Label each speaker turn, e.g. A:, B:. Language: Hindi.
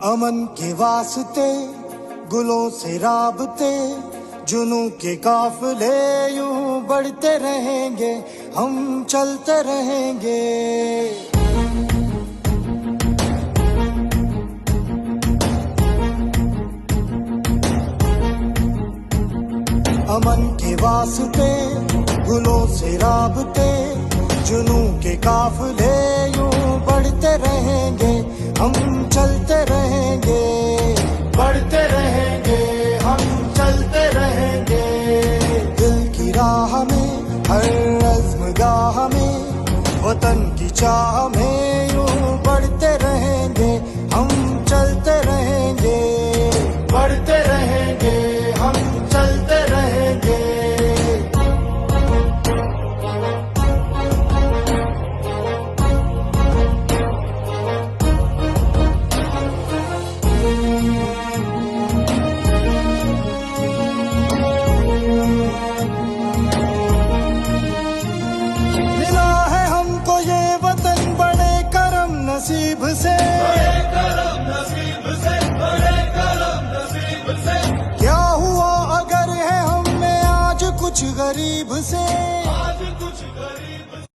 A: अमन के वास्ते गुलों से राबते, जुनू के काफिले यूं बढ़ते रहेंगे, हम चलते रहेंगे। अमन के वास्ते गुलों से राबते, जुनू के काफिले यूं बढ़ते रहेंगे, हम चलते रहेंगे, बढ़ते रहेंगे, हम चलते रहेंगे। दिल की राह में, हर अज़्म गाह में, वतन की चाह में यूं बढ़ते रहेंगे, हम चलते रहेंगे, बढ़ते रहेंगे, हम चलते रहेंगे। नसीब से, बड़े करम नसीब से, बड़े करम नसीब से। क्या हुआ अगर है हम में आज कुछ गरीब से, आज कुछ गरीब